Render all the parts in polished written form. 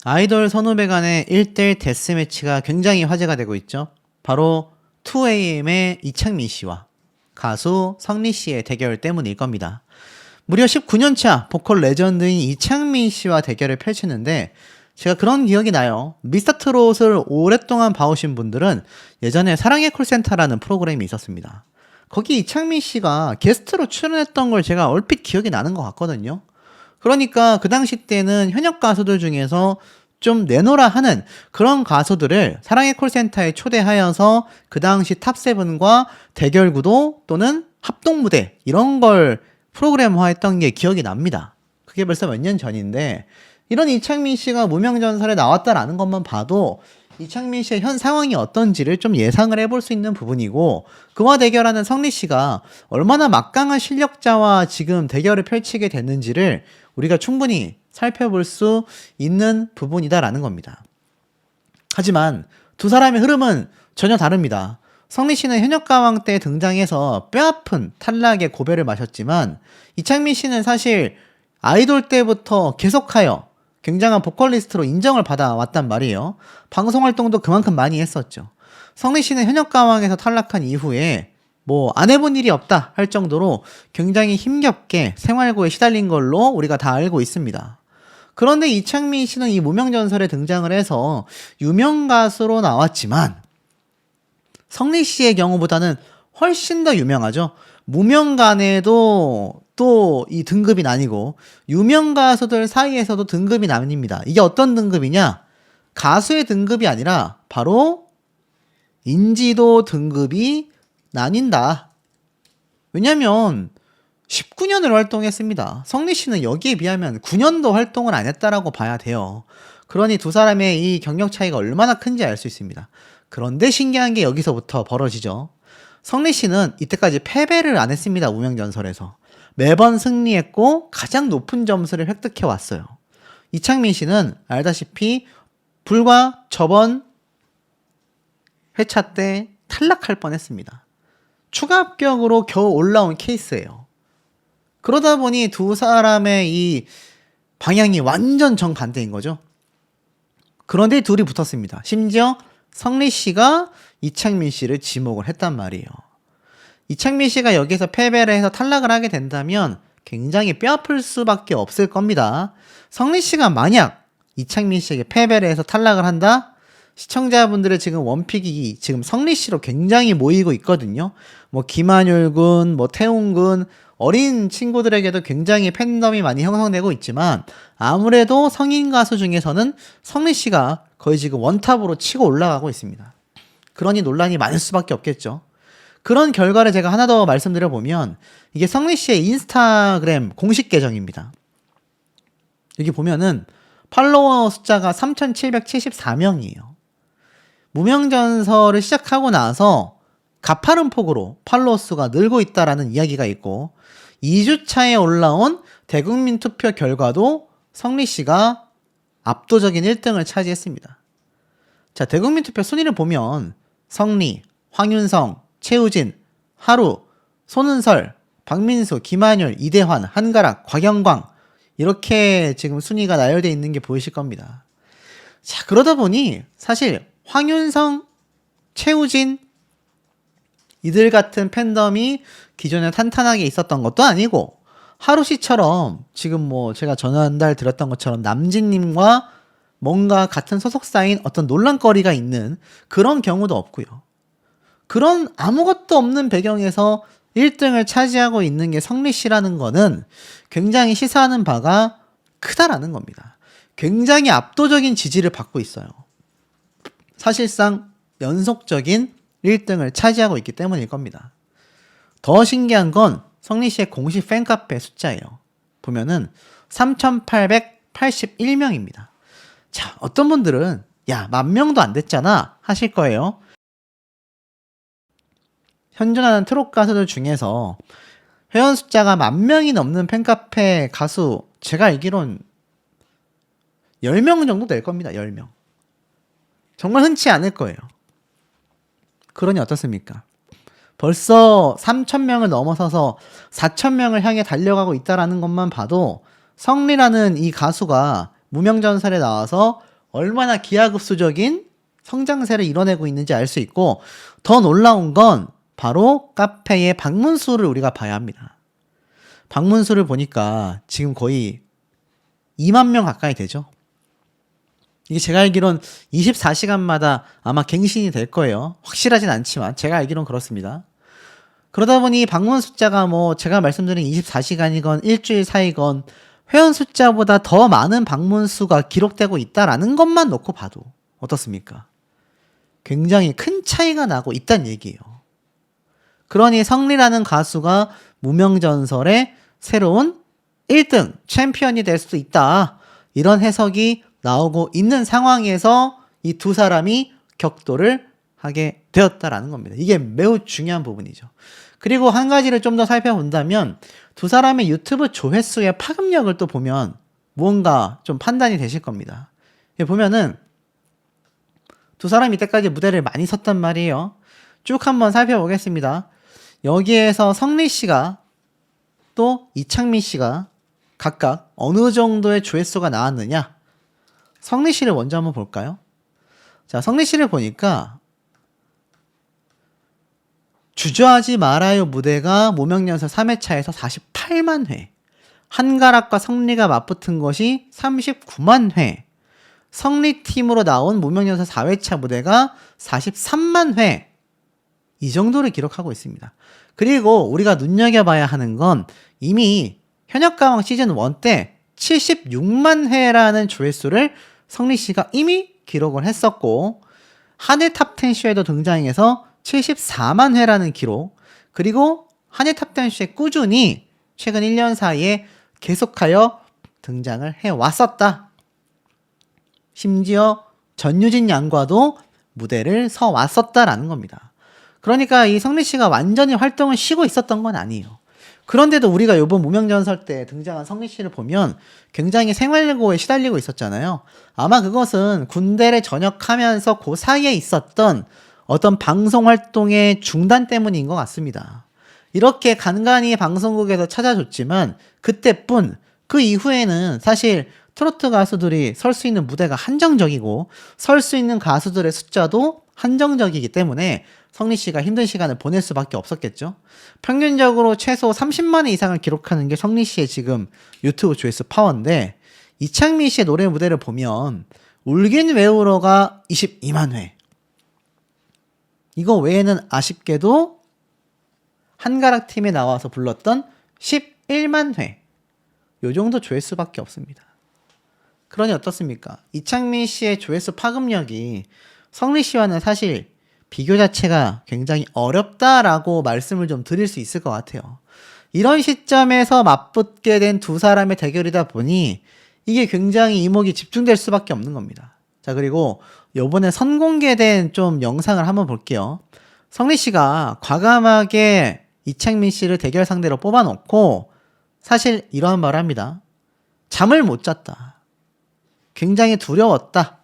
아이돌 선후배 간의 1대1 데스매치가 굉장히 화제가 되고 있죠. 바로 2AM의 이창민 씨와 가수 성리 씨의 대결 때문일 겁니다. 무려 19년차 보컬 레전드인 이창민 씨와 대결을 펼치는데 제가 그런 기억이 나요. 미스터트롯을 오랫동안 봐오신 분들은 예전에 사랑의 콜센터라는 프로그램이 있었습니다. 거기 이창민 씨가 게스트로 출연했던 걸 제가 얼핏 기억이 나는 것 같거든요. 그러니까 그 당시 때는 현역 가수들 중에서 좀 내노라 하는 그런 가수들을 사랑의 콜센터에 초대하여서 그 당시 탑세븐과 대결 구도 또는 합동 무대 이런 걸 프로그램화 했던 게 기억이 납니다. 그게 벌써 몇 년 전인데 이런 이창민 씨가 무명전설에 나왔다라는 것만 봐도 이창민 씨의 현 상황이 어떤지를 좀 예상을 해볼 수 있는 부분이고 그와 대결하는 성리 씨가 얼마나 막강한 실력자와 지금 대결을 펼치게 됐는지를 우리가 충분히 살펴볼 수 있는 부분이다라는 겁니다. 하지만 두 사람의 흐름은 전혀 다릅니다. 성리 씨는 현역가왕 때 등장해서 뼈아픈 탈락의 고배를 마셨지만 이창민 씨는 사실 아이돌 때부터 계속하여 굉장한 보컬리스트로 인정을 받아왔단 말이에요. 방송 활동도 그만큼 많이 했었죠. 성리 씨는 현역가왕에서 탈락한 이후에 안 해본 일이 없다 할 정도로 굉장히 힘겹게 생활고에 시달린 걸로 우리가 다 알고 있습니다. 그런데 이창민 씨는 이 무명전설에 등장을 해서 유명 가수로 나왔지만 성리 씨의 경우보다는 훨씬 더 유명하죠. 무명간에도 또 이 등급이 나뉘고 유명 가수들 사이에서도 등급이 나뉩니다. 이게 어떤 등급이냐? 가수의 등급이 아니라 바로 인지도 등급이 나뉜다. 왜냐면 19년을 활동했습니다. 성리 씨는 여기에 비하면 9년도 활동을 안 했다라고 봐야 돼요. 그러니 두 사람의 이 경력 차이가 얼마나 큰지 알 수 있습니다. 그런데 신기한 게 여기서부터 벌어지죠. 성리 씨는 이때까지 패배를 안 했습니다. 무명전설에서. 매번 승리했고 가장 높은 점수를 획득해 왔어요. 이창민 씨는 알다시피 불과 저번 회차 때 탈락할 뻔했습니다. 추가 합격으로 겨우 올라온 케이스예요. 그러다 보니 두 사람의 이 방향이 완전 정반대인 거죠. 그런데 둘이 붙었습니다. 심지어 성리 씨가 이창민 씨를 지목을 했단 말이에요. 이창민 씨가 여기서 패배를 해서 탈락을 하게 된다면 굉장히 뼈아플 수밖에 없을 겁니다. 성리 씨가 만약 이창민 씨에게 패배를 해서 탈락을 한다? 시청자분들의 지금 원픽이 지금 성리 씨로 굉장히 모이고 있거든요. 김한율 군, 태웅 군, 어린 친구들에게도 굉장히 팬덤이 많이 형성되고 있지만 아무래도 성인 가수 중에서는 성리 씨가 거의 지금 원탑으로 치고 올라가고 있습니다. 그러니 논란이 많을 수밖에 없겠죠. 그런 결과를 제가 하나 더 말씀드려보면 이게 성리 씨의 인스타그램 공식 계정입니다. 여기 보면은 팔로워 숫자가 3,774명이에요. 무명전설을 시작하고 나서 가파른 폭으로 팔로워 수가 늘고 있다라는 이야기가 있고 2주차에 올라온 대국민 투표 결과도 성리 씨가 압도적인 1등을 차지했습니다. 자, 대국민 투표 순위를 보면 성리, 황윤성, 최우진, 하루, 손은설, 박민수, 김한율, 이대환, 한가락, 곽영광 이렇게 지금 순위가 나열되어 있는 게 보이실 겁니다. 자, 그러다 보니 사실 황윤성, 최우진 이들 같은 팬덤이 기존에 탄탄하게 있었던 것도 아니고 하루 씨처럼 지금 제가 전달 드렸던 것처럼 남진님과 뭔가 같은 소속사인 어떤 논란거리가 있는 그런 경우도 없고요. 그런 아무것도 없는 배경에서 1등을 차지하고 있는 게 성리 씨라는 거는 굉장히 시사하는 바가 크다라는 겁니다. 굉장히 압도적인 지지를 받고 있어요. 사실상 연속적인 1등을 차지하고 있기 때문일 겁니다. 더 신기한 건 성리 씨의 공식 팬카페 숫자예요. 보면은 3,881명입니다. 자, 어떤 분들은 야, 10,000명도 안 됐잖아 하실 거예요. 현존하는 트롯 가수들 중에서 회원 숫자가 10,000명이 넘는 팬카페 가수 제가 알기론 10명 정도 될 겁니다. 10명. 정말 흔치 않을 거예요. 그러니 어떻습니까? 벌써 3,000명을 넘어서서 4,000명을 향해 달려가고 있다라는 것만 봐도 성리라는 이 가수가 무명전설에 나와서 얼마나 기하급수적인 성장세를 이뤄내고 있는지 알 수 있고, 더 놀라운 건 바로 카페의 방문 수를 우리가 봐야 합니다. 방문 수를 보니까 지금 거의 2만 명 가까이 되죠. 이게 제가 알기론 24시간마다 아마 갱신이 될 거예요. 확실하진 않지만 제가 알기론 그렇습니다. 그러다 보니 방문 숫자가 뭐 제가 말씀드린 24시간이건 일주일 사이건 회원 숫자보다 더 많은 방문 수가 기록되고 있다라는 것만 놓고 봐도 어떻습니까? 굉장히 큰 차이가 나고 있다는 얘기예요. 그러니 성리라는 가수가 무명전설의 새로운 1등 챔피언이 될 수도 있다. 이런 해석이 나오고 있는 상황에서 이 두 사람이 격돌을 하게 되었다라는 겁니다. 이게 매우 중요한 부분이죠. 그리고 한 가지를 좀 더 살펴본다면 두 사람의 유튜브 조회수의 파급력을 또 보면 무언가 좀 판단이 되실 겁니다. 보면은 두 사람이 이때까지 무대를 많이 섰단 말이에요. 쭉 한번 살펴보겠습니다. 여기에서 성리 씨가 또 이창민 씨가 각각 어느 정도의 조회수가 나왔느냐? 성리 씨를 먼저 한번 볼까요? 자, 성리 씨를 보니까 주저하지 말아요 무대가 무명연설 3회차에서 48만 회, 한가락과 성리가 맞붙은 것이 39만 회, 성리팀으로 나온 무명연설 4회차 무대가 43만 회, 이 정도를 기록하고 있습니다. 그리고 우리가 눈여겨봐야 하는 건 이미 현역가왕 시즌1 때 76만 회라는 조회수를 성리씨가 이미 기록을 했었고, 한해 탑10 쇼에도 등장해서 74만 회라는 기록, 그리고 한해 탑10 쇼에 꾸준히 최근 1년 사이에 계속하여 등장을 해왔었다. 심지어 전유진 양과도 무대를 서왔었다라는 겁니다. 그러니까 이 성리씨가 완전히 활동을 쉬고 있었던 건 아니에요. 그런데도 우리가 이번 무명전설 때 등장한 성리씨를 보면 굉장히 생활고에 시달리고 있었잖아요. 아마 그것은 군대를 전역하면서 그 사이에 있었던 어떤 방송 활동의 중단 때문인 것 같습니다. 이렇게 간간히 방송국에서 찾아줬지만 그때뿐, 그 이후에는 사실 트로트 가수들이 설 수 있는 무대가 한정적이고 설 수 있는 가수들의 숫자도 한정적이기 때문에 성리씨가 힘든 시간을 보낼 수밖에 없었겠죠. 평균적으로 최소 30만 회 이상을 기록하는 게 성리씨의 지금 유튜브 조회수 파워인데, 이창민 씨의 노래 무대를 보면 울긴 외우러가 22만 회, 이거 외에는 아쉽게도 한가락 팀에 나와서 불렀던 11만 회, 요 정도 조회수밖에 없습니다. 그러니 어떻습니까? 이창민 씨의 조회수 파급력이 성리 씨와는 사실 비교 자체가 굉장히 어렵다라고 말씀을 좀 드릴 수 있을 것 같아요. 이런 시점에서 맞붙게 된 두 사람의 대결이다 보니 이게 굉장히 이목이 집중될 수밖에 없는 겁니다. 자, 그리고 요번에 선공개된 좀 영상을 한번 볼게요. 성리 씨가 과감하게 이창민 씨를 대결 상대로 뽑아놓고 사실 이러한 말을 합니다. 잠을 못 잤다. 굉장히 두려웠다.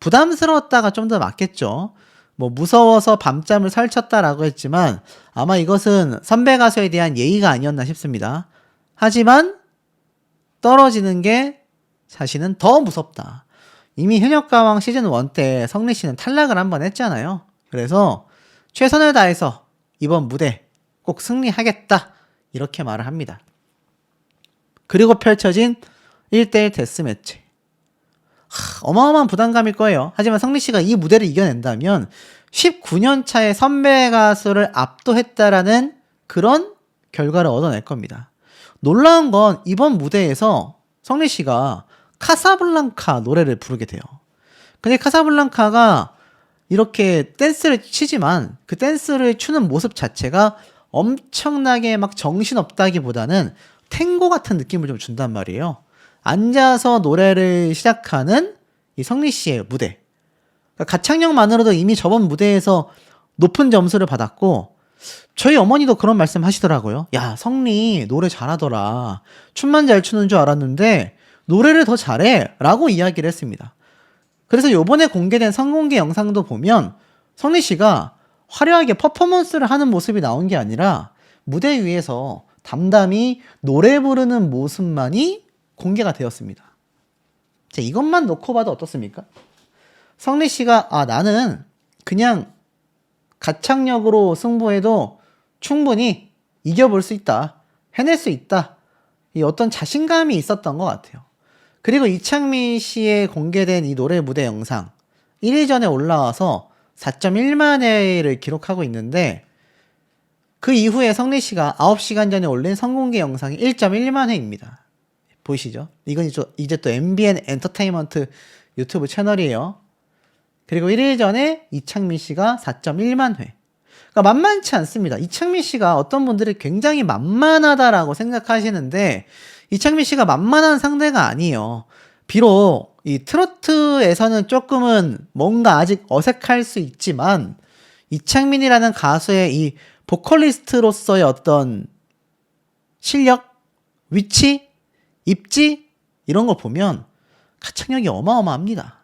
부담스러웠다가 좀 더 맞겠죠. 뭐 무서워서 밤잠을 설쳤다라고 했지만 아마 이것은 선배 가수에 대한 예의가 아니었나 싶습니다. 하지만 떨어지는 게 자신은 더 무섭다. 이미 현역가왕 시즌1 때 성리 씨는 탈락을 한번 했잖아요. 그래서 최선을 다해서 이번 무대 꼭 승리하겠다, 이렇게 말을 합니다. 그리고 펼쳐진 1대1 데스매치. 어마어마한 부담감일 거예요. 하지만 성리 씨가 이 무대를 이겨낸다면 19년 차의 선배 가수를 압도했다라는 그런 결과를 얻어낼 겁니다. 놀라운 건 이번 무대에서 성리 씨가 카사블랑카 노래를 부르게 돼요. 근데 카사블랑카가 이렇게 댄스를 치지만 그 댄스를 추는 모습 자체가 엄청나게 막 정신없다기보다는 탱고 같은 느낌을 좀 준단 말이에요. 앉아서 노래를 시작하는 이 성리 씨의 무대. 그러니까 가창력만으로도 이미 저번 무대에서 높은 점수를 받았고, 저희 어머니도 그런 말씀 하시더라고요. 야, 성리 노래 잘하더라. 춤만 잘 추는 줄 알았는데 노래를 더 잘해 라고 이야기를 했습니다. 그래서 요번에 공개된 선공개 영상도 보면 성리 씨가 화려하게 퍼포먼스를 하는 모습이 나온 게 아니라 무대 위에서 담담히 노래 부르는 모습만이 공개가 되었습니다. 자, 이것만 놓고 봐도 어떻습니까? 성리 씨가 나는 그냥 가창력으로 승부해도 충분히 이겨볼 수 있다. 해낼 수 있다. 이 어떤 자신감이 있었던 것 같아요. 그리고 이창민 씨의 공개된 이 노래 무대 영상 1일 전에 올라와서 4.1만 회를 기록하고 있는데 그 이후에 성리 씨가 9시간 전에 올린 선공개 영상이 1.1만 회입니다. 보이시죠? 이건 이제 또 MBN 엔터테인먼트 유튜브 채널이에요. 그리고 1일 전에 이창민 씨가 4.1만 회. 그러니까 만만치 않습니다. 이창민 씨가 어떤 분들이 굉장히 만만하다라고 생각하시는데 이창민 씨가 만만한 상대가 아니에요. 비록 이 트로트에서는 조금은 뭔가 아직 어색할 수 있지만 이창민이라는 가수의 이 보컬리스트로서의 어떤 실력, 위치, 입지 이런 걸 보면 가창력이 어마어마합니다.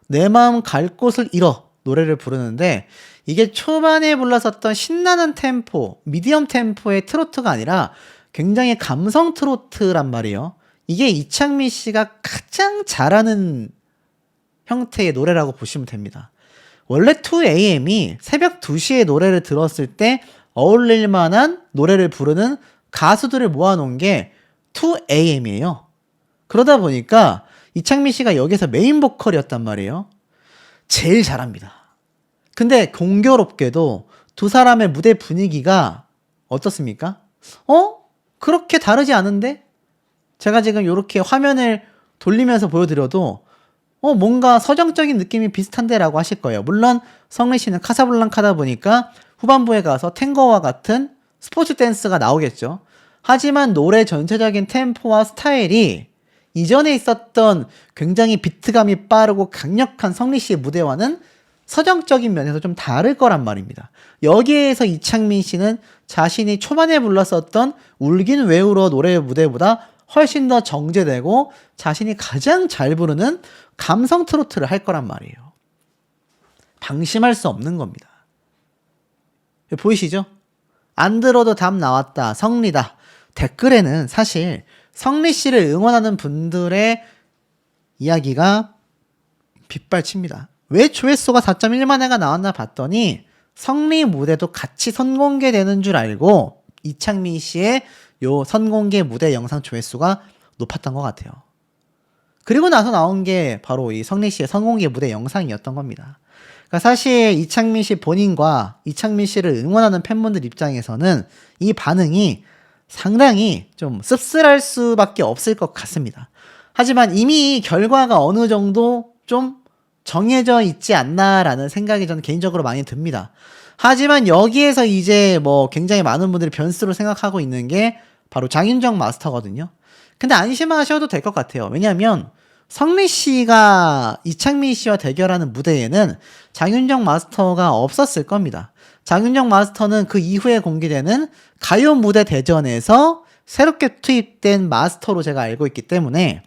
내 마음 갈 곳을 잃어 노래를 부르는데 이게 초반에 불렀었던 신나는 템포, 미디엄 템포의 트로트가 아니라 굉장히 감성 트로트란 말이에요. 이게 이창민 씨가 가장 잘하는 형태의 노래라고 보시면 됩니다. 원래 2AM이 새벽 2시에 노래를 들었을 때 어울릴 만한 노래를 부르는 가수들을 모아놓은 게 2AM이에요. 그러다 보니까 이창민 씨가 여기서 메인 보컬이었단 말이에요. 제일 잘합니다. 근데 공교롭게도 두 사람의 무대 분위기가 어떻습니까? 그렇게 다르지 않은데? 제가 지금 이렇게 화면을 돌리면서 보여드려도 뭔가 서정적인 느낌이 비슷한데 라고 하실 거예요. 물론 성리 씨는 카사블랑카다 보니까 후반부에 가서 탱고와 같은 스포츠 댄스가 나오겠죠. 하지만 노래 전체적인 템포와 스타일이 이전에 있었던 굉장히 비트감이 빠르고 강력한 성리 씨의 무대와는 서정적인 면에서 좀 다를 거란 말입니다. 여기에서 이창민 씨는 자신이 초반에 불렀었던 울긴 왜 울어 노래 무대보다 훨씬 더 정제되고 자신이 가장 잘 부르는 감성 트로트를 할 거란 말이에요. 방심할 수 없는 겁니다. 보이시죠? 안 들어도 답 나왔다. 성리다. 댓글에는 사실 성리 씨를 응원하는 분들의 이야기가 빗발칩니다. 왜 조회수가 4.1만 회가 나왔나 봤더니 성리 무대도 같이 선공개되는 줄 알고 이창민 씨의 요 선공개 무대 영상 조회수가 높았던 것 같아요. 그리고 나서 나온 게 바로 이 성리 씨의 선공개 무대 영상이었던 겁니다. 그러니까 사실 이창민 씨 본인과 이창민 씨를 응원하는 팬분들 입장에서는 이 반응이 상당히 좀 씁쓸할 수밖에 없을 것 같습니다. 하지만 이미 결과가 어느 정도 좀 정해져 있지 않나라는 생각이 저는 개인적으로 많이 듭니다. 하지만 여기에서 이제 뭐 굉장히 많은 분들이 변수로 생각하고 있는 게 바로 장윤정 마스터거든요. 근데 안심하셔도 될 것 같아요. 왜냐하면 성리 씨가 이창민 씨와 대결하는 무대에는 장윤정 마스터가 없었을 겁니다. 장윤정 마스터는 그 이후에 공개되는 가요 무대 대전에서 새롭게 투입된 마스터로 제가 알고 있기 때문에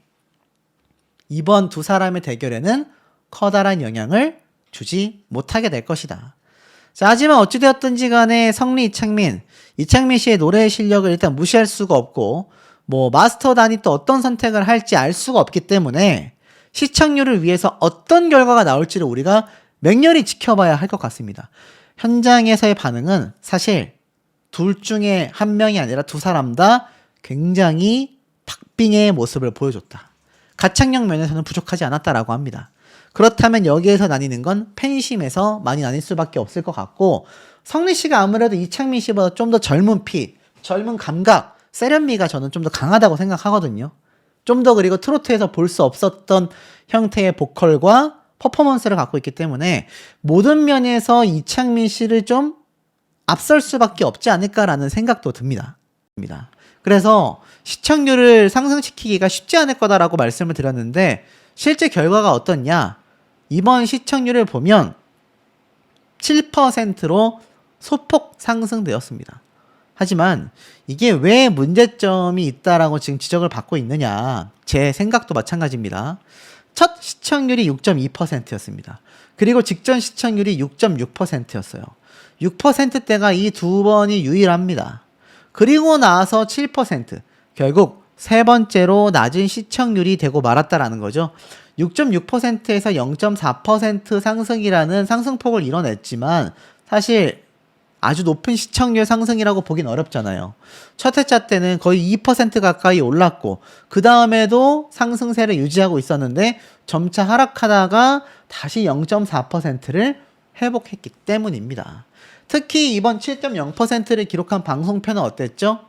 이번 두 사람의 대결에는 커다란 영향을 주지 못하게 될 것이다. 자, 하지만 어찌되었든지 간에 성리 이창민 씨의 노래 실력을 일단 무시할 수가 없고 뭐 마스터단이 또 어떤 선택을 할지 알 수가 없기 때문에 시청률을 위해서 어떤 결과가 나올지를 우리가 맹렬히 지켜봐야 할 것 같습니다. 현장에서의 반응은 사실 둘 중에 한 명이 아니라 두 사람 다 굉장히 박빙의 모습을 보여줬다. 가창력 면에서는 부족하지 않았다라고 합니다. 그렇다면 여기에서 나뉘는 건 팬심에서 많이 나뉠 수밖에 없을 것 같고 성리 씨가 아무래도 이창민 씨보다 좀 더 젊은 피, 젊은 감각, 세련미가 저는 좀 더 강하다고 생각하거든요. 좀 더 그리고 트로트에서 볼 수 없었던 형태의 보컬과 퍼포먼스를 갖고 있기 때문에 모든 면에서 이창민 씨를 좀 앞설 수밖에 없지 않을까라는 생각도 듭니다. 그래서 시청률을 상승시키기가 쉽지 않을 거다라고 말씀을 드렸는데 실제 결과가 어떻냐? 이번 시청률을 보면 7%로 소폭 상승되었습니다. 하지만 이게 왜 문제점이 있다라고 지금 지적을 받고 있느냐? 제 생각도 마찬가지입니다. 첫 시청률이 6.2%였습니다. 그리고 직전 시청률이 6.6%였어요. 6%대가 이 두 번이 유일합니다. 그리고 나서 7%. 결국 세 번째로 낮은 시청률이 되고 말았다라는 거죠. 6.6%에서 0.4% 상승이라는 상승폭을 이뤄냈지만 사실 아주 높은 시청률 상승이라고 보긴 어렵잖아요. 첫 회차 때는 거의 2% 가까이 올랐고 그 다음에도 상승세를 유지하고 있었는데 점차 하락하다가 다시 0.4%를 회복했기 때문입니다. 특히 이번 7.0%를 기록한 방송편은 어땠죠?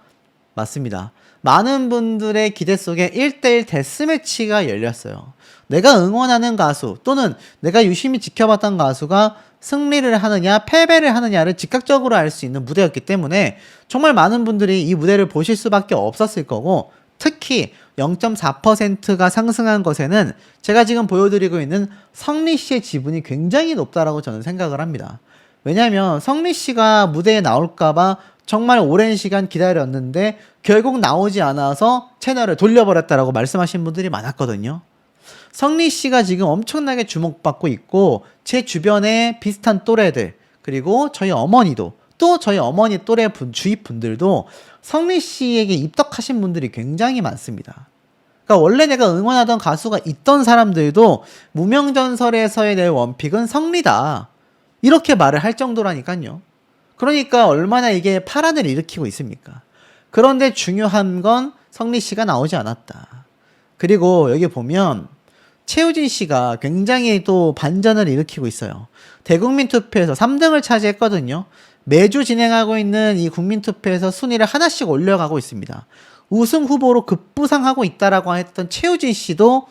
맞습니다. 많은 분들의 기대 속에 1대1 데스매치가 열렸어요. 내가 응원하는 가수 또는 내가 유심히 지켜봤던 가수가 승리를 하느냐 패배를 하느냐를 즉각적으로 알 수 있는 무대였기 때문에 정말 많은 분들이 이 무대를 보실 수밖에 없었을 거고, 특히 0.4%가 상승한 것에는 제가 지금 보여드리고 있는 성리 씨의 지분이 굉장히 높다라고 저는 생각을 합니다. 왜냐하면 성리 씨가 무대에 나올까봐 정말 오랜 시간 기다렸는데 결국 나오지 않아서 채널을 돌려버렸다라고 말씀하신 분들이 많았거든요. 성리 씨가 지금 엄청나게 주목받고 있고 제 주변에 비슷한 또래들, 그리고 저희 어머니도, 또 저희 어머니 또래 주위 분들도 성리 씨에게 입덕하신 분들이 굉장히 많습니다. 그러니까 원래 내가 응원하던 가수가 있던 사람들도 무명전설에서의 내 원픽은 성리다, 이렇게 말을 할 정도라니까요. 그러니까 얼마나 이게 파란을 일으키고 있습니까? 그런데 중요한 건 성리 씨가 나오지 않았다. 그리고 여기 보면 최우진 씨가 굉장히 또 반전을 일으키고 있어요. 대국민 투표에서 3등을 차지했거든요. 매주 진행하고 있는 이 국민 투표에서 순위를 하나씩 올려가고 있습니다. 우승 후보로 급부상하고 있다라고 했던 최우진 씨도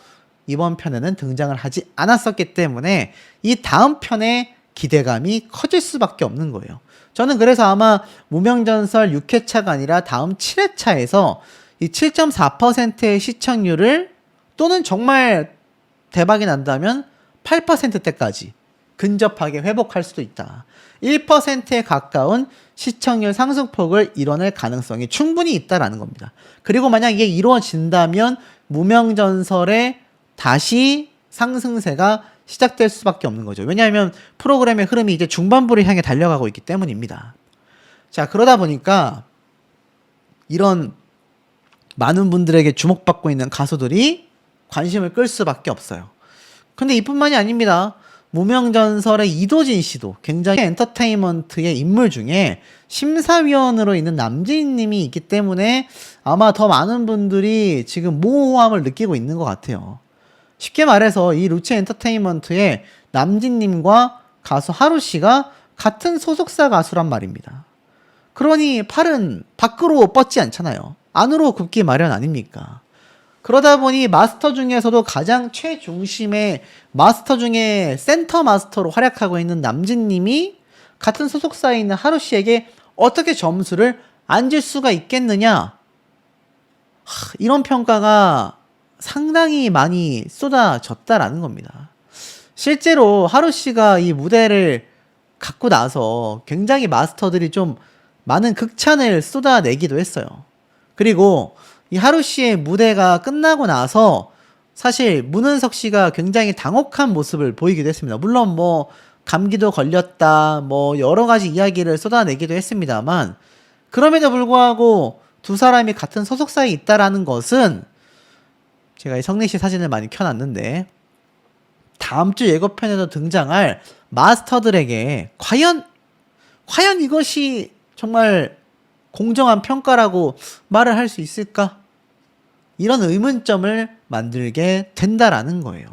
이번 편에는 등장을 하지 않았었기 때문에 이 다음 편에 기대감이 커질 수밖에 없는 거예요. 저는 그래서 아마 무명전설 6회차가 아니라 다음 7회차에서 이 7.4%의 시청률을, 또는 정말 대박이 난다면 8%대까지 근접하게 회복할 수도 있다. 1%에 가까운 시청률 상승폭을 이뤄낼 가능성이 충분히 있다라는 겁니다. 그리고 만약 이게 이루어진다면 무명전설에 다시 상승세가 시작될 수밖에 없는 거죠. 왜냐하면 프로그램의 흐름이 이제 중반부를 향해 달려가고 있기 때문입니다. 자, 그러다 보니까 이런 많은 분들에게 주목받고 있는 가수들이 관심을 끌 수밖에 없어요. 근데 이뿐만이 아닙니다. 무명전설의 이도진 씨도 굉장히 엔터테인먼트의 인물 중에 심사위원으로 있는 남진 님이 있기 때문에 아마 더 많은 분들이 지금 모호함을 느끼고 있는 것 같아요. 쉽게 말해서 이 루치 엔터테인먼트의 남진 님과 가수 하루 씨가 같은 소속사 가수란 말입니다. 그러니 팔은 밖으로 뻗지 않잖아요. 안으로 굽기 마련 아닙니까? 그러다 보니 마스터 중에서도 가장 최중심의 마스터 중에 센터 마스터로 활약하고 있는 남진님이 같은 소속사에 있는 하루씨에게 어떻게 점수를 안 줄 수가 있겠느냐? 이런 평가가 상당히 많이 쏟아졌다라는 겁니다. 실제로 하루씨가 이 무대를 갖고 나서 굉장히 마스터들이 좀 많은 극찬을 쏟아내기도 했어요. 그리고 이 하루 씨의 무대가 끝나고 나서 사실 문은석 씨가 굉장히 당혹한 모습을 보이기도 했습니다. 물론 뭐 감기도 걸렸다, 뭐 여러 가지 이야기를 쏟아내기도 했습니다만, 그럼에도 불구하고 두 사람이 같은 소속사에 있다라는 것은, 제가 이 성리 씨 사진을 많이 켜놨는데 다음 주 예고편에도 등장할 마스터들에게 과연 이것이 정말 공정한 평가라고 말을 할 수 있을까? 이런 의문점을 만들게 된다라는 거예요.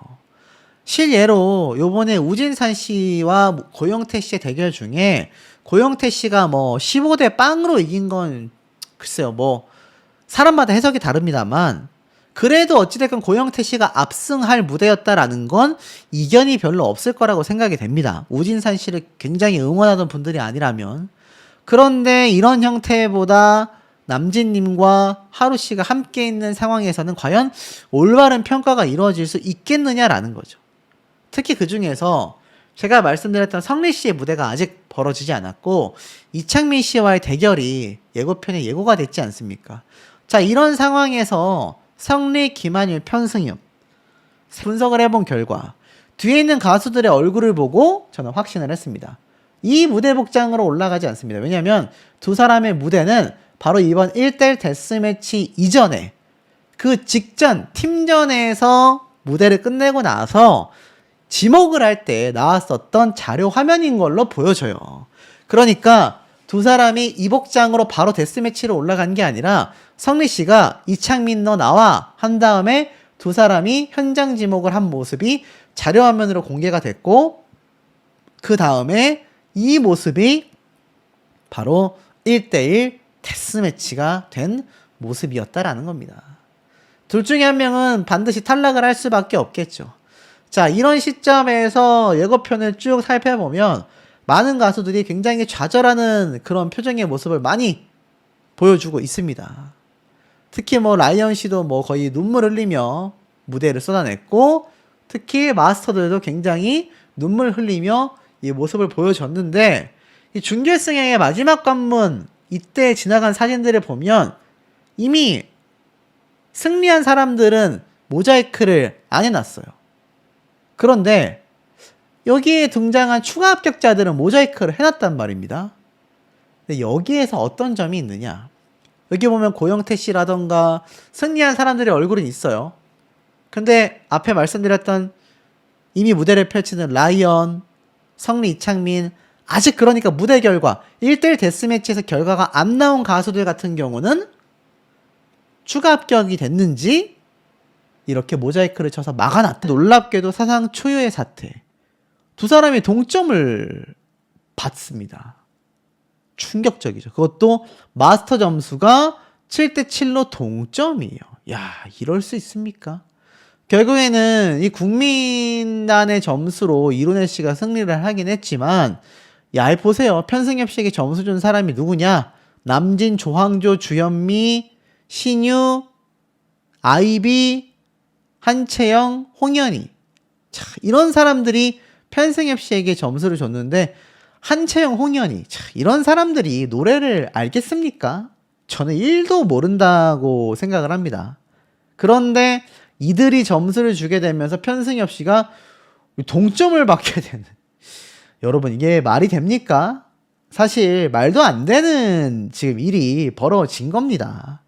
실예로 요번에 우진산 씨와 고영태 씨의 대결 중에 고영태 씨가 뭐 15대 0으로 이긴 건 글쎄요, 뭐 사람마다 해석이 다릅니다만, 그래도 어찌됐건 고영태 씨가 압승할 무대였다라는 건 이견이 별로 없을 거라고 생각이 됩니다. 우진산 씨를 굉장히 응원하던 분들이 아니라면. 그런데 이런 형태보다 남진님과 하루씨가 함께 있는 상황에서는 과연 올바른 평가가 이루어질 수 있겠느냐라는 거죠. 특히 그 중에서 제가 말씀드렸던 성리씨의 무대가 아직 벌어지지 않았고 이창민 씨와의 대결이 예고편에 예고가 됐지 않습니까? 자, 이런 상황에서 성리, 김한율, 편승엽 분석을 해본 결과 뒤에 있는 가수들의 얼굴을 보고 저는 확신을 했습니다. 이 무대 복장으로 올라가지 않습니다. 왜냐하면 두 사람의 무대는 바로 이번 1대1 데스매치 이전에 그 직전 팀전에서 무대를 끝내고 나서 지목을 할 때 나왔었던 자료 화면인 걸로 보여져요. 그러니까 두 사람이 이복장으로 바로 데스매치로 올라간 게 아니라 성리 씨가 이창민 너 나와 한 다음에 두 사람이 현장 지목을 한 모습이 자료 화면으로 공개가 됐고, 그 다음에 이 모습이 바로 1대1 데스매치가 된 모습이었다라는 겁니다. 둘 중에 한 명은 반드시 탈락을 할 수밖에 없겠죠. 자, 이런 시점에서 예고편을 쭉 살펴보면 많은 가수들이 굉장히 좌절하는 그런 표정의 모습을 많이 보여주고 있습니다. 특히 뭐 라이언 씨도 뭐 거의 눈물 흘리며 무대를 쏟아냈고, 특히 마스터들도 굉장히 눈물 흘리며 이 모습을 보여줬는데, 이 준결승의 마지막 관문 이때 지나간 사진들을 보면 이미 승리한 사람들은 모자이크를 안 해놨어요. 그런데 여기에 등장한 추가 합격자들은 모자이크를 해놨단 말입니다. 근데 여기에서 어떤 점이 있느냐, 여기 보면 고영태 씨라던가 승리한 사람들의 얼굴은 있어요. 근데 앞에 말씀드렸던 이미 무대를 펼치는 라이언, 성리, 이창민, 아직 그러니까 무대 결과 1대1 데스매치에서 결과가 안 나온 가수들 같은 경우는 추가 합격이 됐는지 이렇게 모자이크를 쳐서 막아놨다. 놀랍게도 사상 초유의 사태, 두 사람이 동점을 받습니다. 충격적이죠. 그것도 마스터 점수가 7대7로 동점이에요. 야, 이럴 수 있습니까? 결국에는 이 국민단의 점수로 이룬혜 씨가 승리를 하긴 했지만, 야, 보세요. 편승엽 씨에게 점수 준 사람이 누구냐? 남진, 조항조, 주현미, 신유, 아이비, 한채영, 홍현희. 자, 이런 사람들이 편승엽 씨에게 점수를 줬는데, 한채영, 홍현희, 자, 이런 사람들이 노래를 알겠습니까? 저는 1도 모른다고 생각을 합니다. 그런데 이들이 점수를 주게 되면서 편승엽 씨가 동점을 받게 되는, 여러분 이게 말이 됩니까? 사실 말도 안 되는 지금 일이 벌어진 겁니다.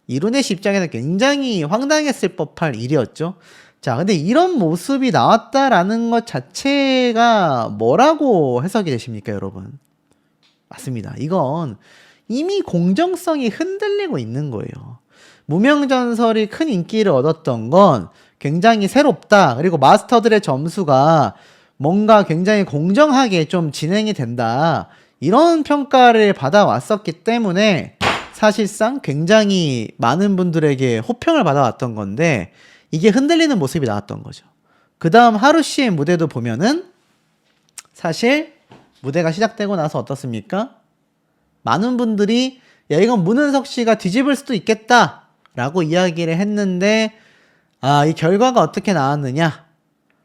이룬혜 씨 입장에서 굉장히 황당했을 법할 일이었죠. 자, 근데 이런 모습이 나왔다라는 것 자체가 뭐라고 해석이 되십니까, 여러분? 맞습니다. 이건 이미 공정성이 흔들리고 있는 거예요. 무명전설이 큰 인기를 얻었던 건 굉장히 새롭다, 그리고 마스터들의 점수가 뭔가 굉장히 공정하게 좀 진행이 된다, 이런 평가를 받아왔었기 때문에 사실상 굉장히 많은 분들에게 호평을 받아왔던 건데, 이게 흔들리는 모습이 나왔던 거죠. 그 다음 하루 씨의 무대도 보면은 사실 무대가 시작되고 나서 어떻습니까? 많은 분들이 야, 이건 문은석 씨가 뒤집을 수도 있겠다 라고 이야기를 했는데, 이 결과가 어떻게 나왔느냐?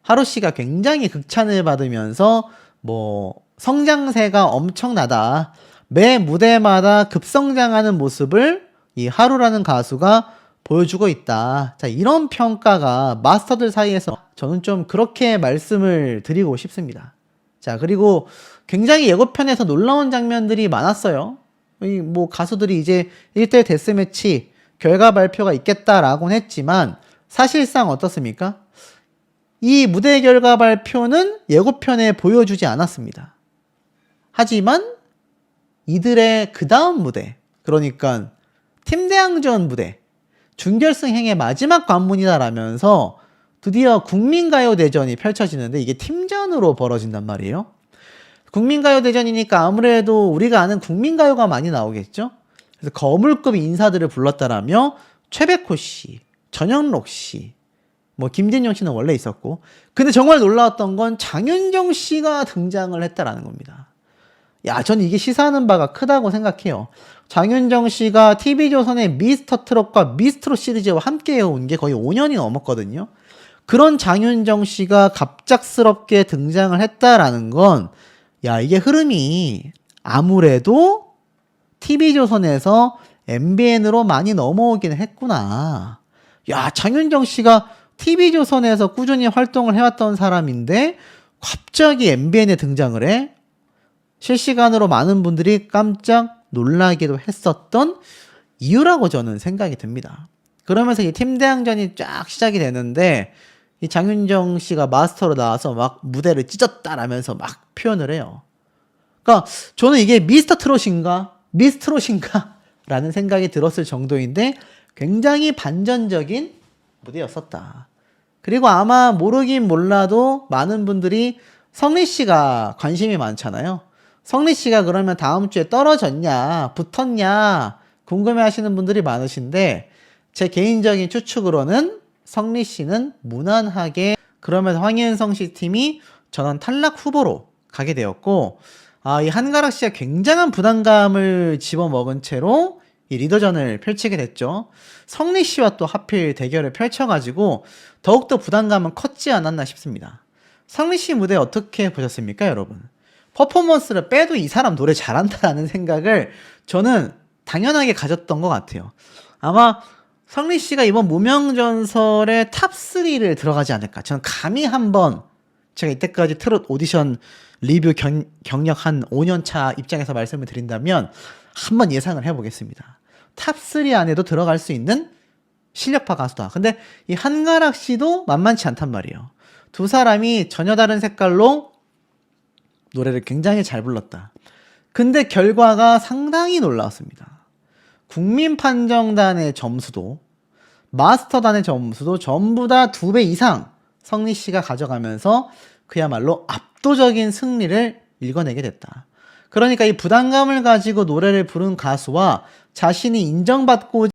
하루 씨가 굉장히 극찬을 받으면서 뭐 성장세가 엄청나다, 매 무대마다 급성장하는 모습을 이 하루라는 가수가 보여주고 있다. 자, 이런 평가가 마스터들 사이에서 저는 좀 그렇게 말씀을 드리고 싶습니다. 자, 그리고 굉장히 예고편에서 놀라운 장면들이 많았어요. 뭐 가수들이 이제 1대1 데스매치 결과 발표가 있겠다라고는 했지만, 사실상 어떻습니까? 이 무대 결과 발표는 예고편에 보여주지 않았습니다. 하지만 이들의 그 다음 무대, 그러니까 팀대항전 무대, 준결승행의 마지막 관문이다라면서 드디어 국민가요대전이 펼쳐지는데, 이게 팀전으로 벌어진단 말이에요. 국민가요대전이니까 아무래도 우리가 아는 국민가요가 많이 나오겠죠. 그래서 거물급 인사들을 불렀다라며 최백호 씨, 전영록 씨, 뭐 김진영 씨는 원래 있었고, 근데 정말 놀라웠던 건 장윤정 씨가 등장을 했다라는 겁니다. 야, 전 이게 시사하는 바가 크다고 생각해요. 장윤정 씨가 TV조선의 미스터 트롯과 미스트롯 시리즈와 함께 해온 게 거의 5년이 넘었거든요. 그런 장윤정 씨가 갑작스럽게 등장을 했다라는 건, 야, 이게 흐름이 아무래도 TV조선에서 MBN으로 많이 넘어오긴 했구나. 야, 장윤정 씨가 TV조선에서 꾸준히 활동을 해왔던 사람인데 갑자기 MBN에 등장을 해? 실시간으로 많은 분들이 깜짝 놀라기도 했었던 이유라고 저는 생각이 듭니다. 그러면서 이 팀 대항전이 쫙 시작이 되는데 이 장윤정 씨가 마스터로 나와서 막 무대를 찢었다라면서 막 표현을 해요. 그러니까 저는 이게 미스터 트롯인가? 미스트롯인가? 라는 생각이 들었을 정도인데 굉장히 반전적인 무대였었다. 그리고 아마 모르긴 몰라도 많은 분들이 성리 씨가 관심이 많잖아요. 성리 씨가 그러면 다음 주에 떨어졌냐, 붙었냐 궁금해 하시는 분들이 많으신데 제 개인적인 추측으로는 성리 씨는 무난하게 그러면서 황현성 씨 팀이 전원 탈락 후보로 가게 되었고 이 한가락 씨가 굉장한 부담감을 집어먹은 채로 이 리더전을 펼치게 됐죠. 성리 씨와 또 하필 대결을 펼쳐가지고 더욱더 부담감은 컸지 않았나 싶습니다. 성리 씨 무대 어떻게 보셨습니까, 여러분? 퍼포먼스를 빼도 이 사람 노래 잘한다라는 생각을 저는 당연하게 가졌던 것 같아요. 아마 성리 씨가 이번 무명전설의 탑3를 들어가지 않을까. 저는 감히 한번 제가 이때까지 트롯 오디션 리뷰 경력 한 5년 차 입장에서 말씀을 드린다면 한번 예상을 해보겠습니다. 탑3 안에도 들어갈 수 있는 실력파 가수다. 근데 이 한가락 씨도 만만치 않단 말이에요. 두 사람이 전혀 다른 색깔로 노래를 굉장히 잘 불렀다. 근데 결과가 상당히 놀라웠습니다. 국민판정단의 점수도 마스터단의 점수도 전부 다 2배 이상 성리 씨가 가져가면서 그야말로 압도적인 승리를 일궈내게 됐다. 그러니까 이 부담감을 가지고 노래를 부른 가수와 자신이 인정받고